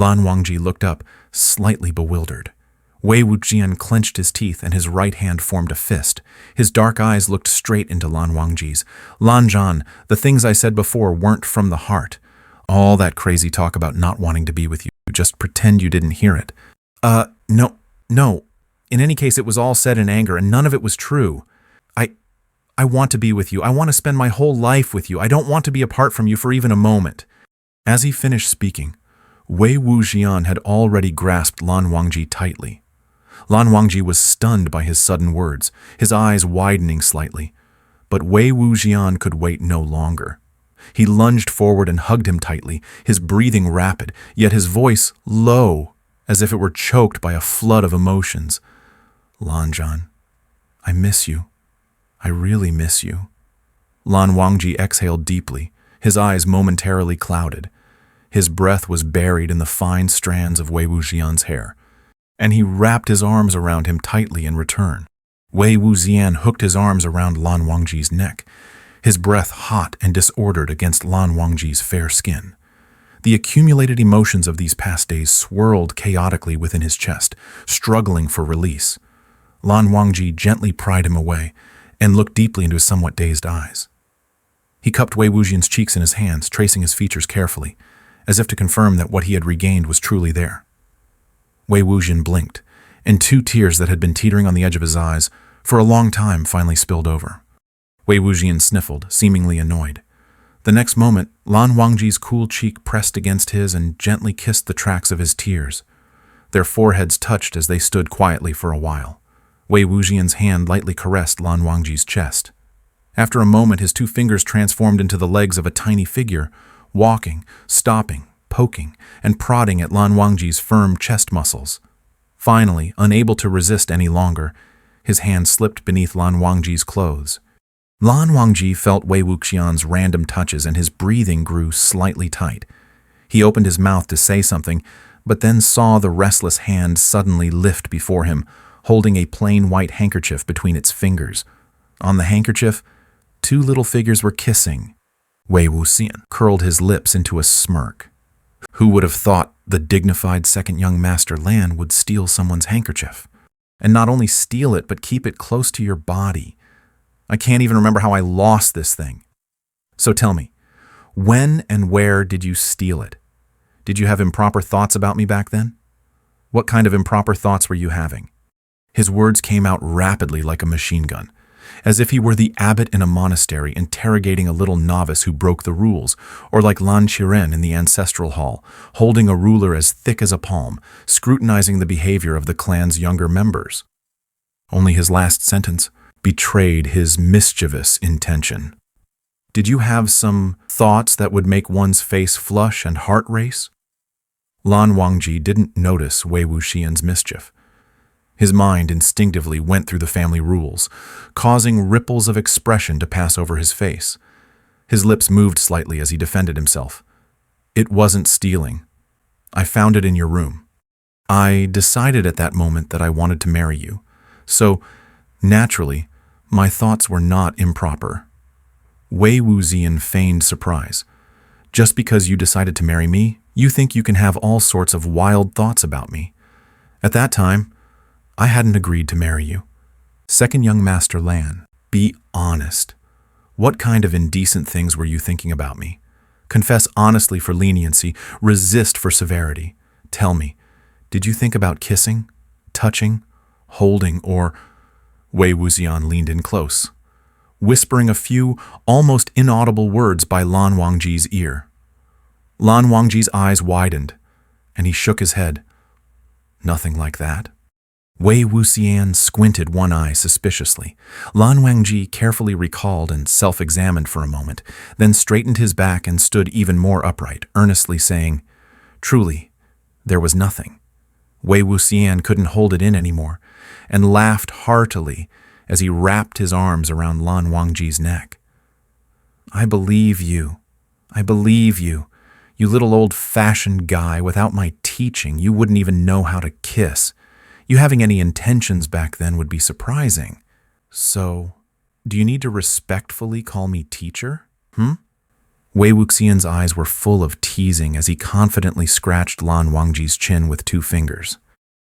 Lan Wangji looked up, slightly bewildered. Wei Wuxian clenched his teeth and his right hand formed a fist. His dark eyes looked straight into Lan Wangji's. "Lan Zhan, the things I said before weren't from the heart. All that crazy talk about not wanting to be with you, just pretend you didn't hear it." No. In any case, it was all said in anger and none of it was true. I want to be with you. I want to spend my whole life with you. I don't want to be apart from you for even a moment." As he finished speaking, Wei Wuxian had already grasped Lan Wangji tightly. Lan Wangji was stunned by his sudden words, his eyes widening slightly. But Wei Wuxian could wait no longer. He lunged forward and hugged him tightly, his breathing rapid, yet his voice low, as if it were choked by a flood of emotions. "Lan Zhan, I miss you. I really miss you." Lan Wangji exhaled deeply, his eyes momentarily clouded. His breath was buried in the fine strands of Wei Wuxian's hair, and he wrapped his arms around him tightly in return. Wei Wuxian hooked his arms around Lan Wangji's neck, his breath hot and disordered against Lan Wangji's fair skin. The accumulated emotions of these past days swirled chaotically within his chest, struggling for release. Lan Wangji gently pried him away and looked deeply into his somewhat dazed eyes. He cupped Wei Wuxian's cheeks in his hands, tracing his features carefully, as if to confirm that what he had regained was truly there. Wei Wuxian blinked, and 2 tears that had been teetering on the edge of his eyes for a long time finally spilled over. Wei Wuxian sniffled, seemingly annoyed. The next moment, Lan Wangji's cool cheek pressed against his and gently kissed the tracks of his tears. Their foreheads touched as they stood quietly for a while. Wei Wuxian's hand lightly caressed Lan Wangji's chest. After a moment, his 2 fingers transformed into the legs of a tiny figure, walking, stopping, poking, and prodding at Lan Wangji's firm chest muscles. Finally, unable to resist any longer, his hand slipped beneath Lan Wangji's clothes. Lan Wangji felt Wei Wuxian's random touches and his breathing grew slightly tight. He opened his mouth to say something, but then saw the restless hand suddenly lift before him, holding a plain white handkerchief between its fingers. On the handkerchief, 2 little figures were kissing. Wei Wuxian curled his lips into a smirk. Who would have thought the dignified second young master Lan would steal someone's handkerchief? And not only steal it, but keep it close to your body. I can't even remember how I lost this thing. So tell me, when and where did you steal it? Did you have improper thoughts about me back then? What kind of improper thoughts were you having? His words came out rapidly like a machine gun, as if he were the abbot in a monastery interrogating a little novice who broke the rules, or like Lan Qiren in the ancestral hall, holding a ruler as thick as a palm, scrutinizing the behavior of the clan's younger members. Only his last sentence betrayed his mischievous intention. Did you have some thoughts that would make one's face flush and heart race? Lan Wangji didn't notice Wei Wuxian's mischief. His mind instinctively went through the family rules, causing ripples of expression to pass over his face. His lips moved slightly as he defended himself. "It wasn't stealing. I found it in your room. I decided at that moment that I wanted to marry you. So, naturally, my thoughts were not improper." Wei Wuxian feigned surprise. "Just because you decided to marry me, you think you can have all sorts of wild thoughts about me. At that time, I hadn't agreed to marry you. Second young master Lan, be honest. What kind of indecent things were you thinking about me? Confess honestly for leniency, resist for severity. Tell me, did you think about kissing, touching, holding, or..." Wei Wuxian leaned in close, whispering a few almost inaudible words by Lan Wangji's ear. Lan Wangji's eyes widened, and he shook his head. "Nothing like that." Wei Wuxian squinted one eye suspiciously. Lan Wangji carefully recalled and self-examined for a moment, then straightened his back and stood even more upright, earnestly saying, "Truly, there was nothing." Wei Wuxian couldn't hold it in anymore, and laughed heartily as he wrapped his arms around Lan Wangji's neck. "I believe you. I believe you. You little old-fashioned guy, without my teaching, you wouldn't even know how to kiss. You having any intentions back then would be surprising. So, do you need to respectfully call me teacher? Wei Wuxian's eyes were full of teasing as he confidently scratched Lan Wangji's chin with 2 fingers.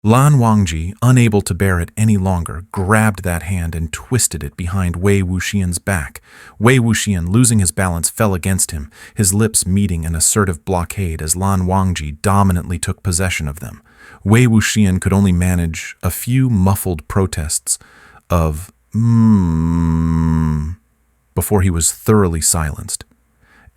Lan Wangji, unable to bear it any longer, grabbed that hand and twisted it behind Wei Wuxian's back. Wei Wuxian, losing his balance, fell against him, his lips meeting an assertive blockade as Lan Wangji dominantly took possession of them. Wei Wuxian could only manage a few muffled protests of before he was thoroughly silenced.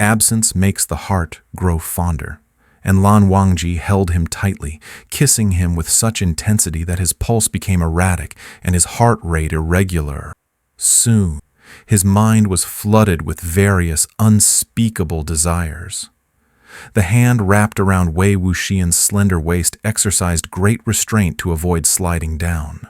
Absence makes the heart grow fonder, and Lan Wangji held him tightly, kissing him with such intensity that his pulse became erratic and his heart rate irregular. Soon, his mind was flooded with various unspeakable desires. The hand wrapped around Wei Wuxian's slender waist exercised great restraint to avoid sliding down.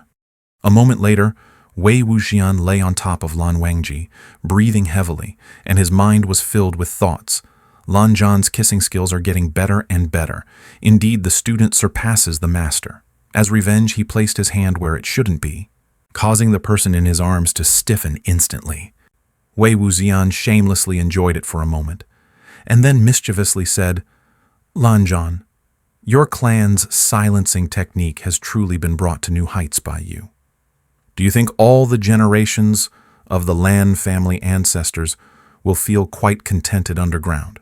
A moment later, Wei Wuxian lay on top of Lan Wangji, breathing heavily, and his mind was filled with thoughts. Lan Zhan's kissing skills are getting better and better. Indeed, the student surpasses the master. As revenge, he placed his hand where it shouldn't be, causing the person in his arms to stiffen instantly. Wei Wuxian shamelessly enjoyed it for a moment, and then mischievously said, "Lan Zhan, your clan's silencing technique has truly been brought to new heights by you. Do you think all the generations of the Lan family ancestors will feel quite contented underground?"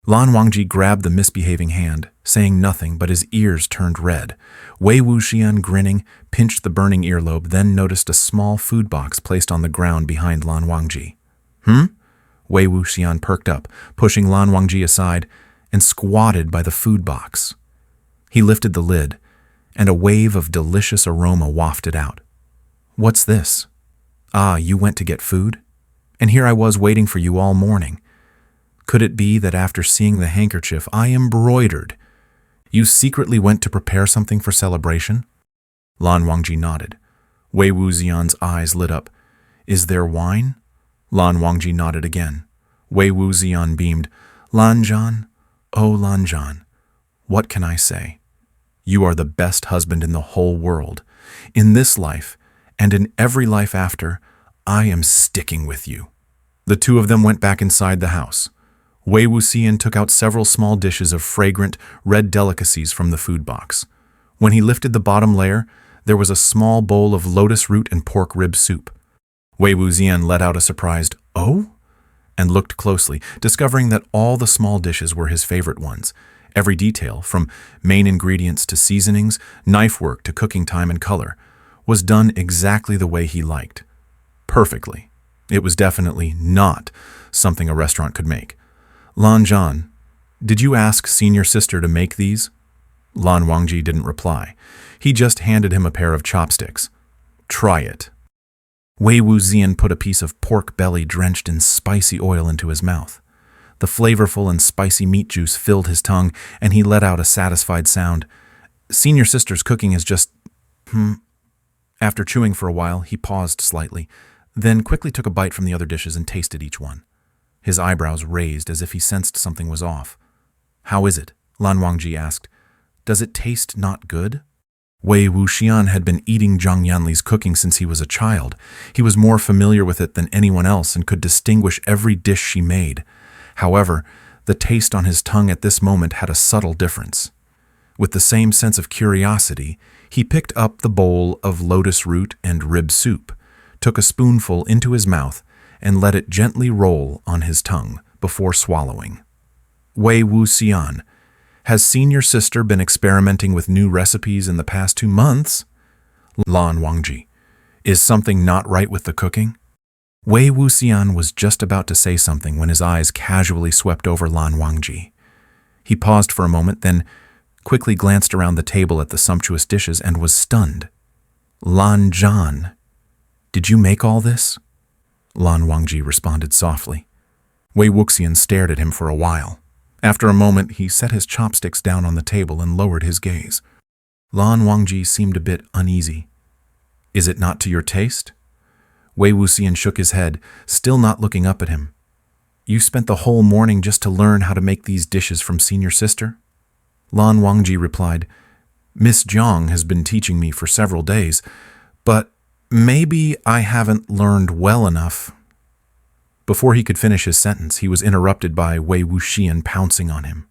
Lan Wangji grabbed the misbehaving hand, saying nothing, but his ears turned red. Wei Wuxian, grinning, pinched the burning earlobe, then noticed a small food box placed on the ground behind Lan Wangji. Wei Wuxian perked up, pushing Lan Wangji aside, and squatted by the food box. He lifted the lid, and a wave of delicious aroma wafted out. "What's this?" "Ah, you went to get food? And here I was waiting for you all morning. Could it be that after seeing the handkerchief I embroidered, you secretly went to prepare something for celebration?" Lan Wangji nodded. Wei Wuxian's eyes lit up. "Is there wine?" Lan Wangji nodded again. Wei Wuxian beamed. "Lan Zhan, oh Lan Zhan, what can I say? You are the best husband in the whole world. In this life, and in every life after, I am sticking with you." The 2 of them went back inside the house. Wei Wuxian took out several small dishes of fragrant, red delicacies from the food box. When he lifted the bottom layer, there was a small bowl of lotus root and pork rib soup. Wei Wuxian let out a surprised, "Oh?" and looked closely, discovering that all the small dishes were his favorite ones. Every detail, from main ingredients to seasonings, knife work to cooking time and color, was done exactly the way he liked. Perfectly. It was definitely not something a restaurant could make. "Lan Zhan, did you ask senior sister to make these?" Lan Wangji didn't reply. He just handed him a pair of chopsticks. "Try it." Wei Wuxian put a piece of pork belly drenched in spicy oil into his mouth. The flavorful and spicy meat juice filled his tongue, and he let out a satisfied sound. "Senior sister's cooking is just... After chewing for a while, he paused slightly, then quickly took a bite from the other dishes and tasted each one. His eyebrows raised as if he sensed something was off. "How is it?" Lan Wangji asked. "Does it taste not good?" Wei Wuxian had been eating Zhang Yanli's cooking since he was a child. He was more familiar with it than anyone else and could distinguish every dish she made. However, the taste on his tongue at this moment had a subtle difference. With the same sense of curiosity, he picked up the bowl of lotus root and rib soup, took a spoonful into his mouth, and let it gently roll on his tongue before swallowing. "Wei Wuxian, has senior sister been experimenting with new recipes in the past 2 months?" Lan Wangji, "Is something not right with the cooking?" Wei Wuxian was just about to say something when his eyes casually swept over Lan Wangji. He paused for a moment, then quickly glanced around the table at the sumptuous dishes and was stunned. "Lan Zhan, did you make all this?" Lan Wangji responded softly. Wei Wuxian stared at him for a while. After a moment, he set his chopsticks down on the table and lowered his gaze. Lan Wangji seemed a bit uneasy. "Is it not to your taste?" Wei Wuxian shook his head, still not looking up at him. "You spent the whole morning just to learn how to make these dishes from senior sister?" Lan Wangji replied, "Miss Jiang has been teaching me for several days, but maybe I haven't learned well enough." Before he could finish his sentence, he was interrupted by Wei Wuxian pouncing on him.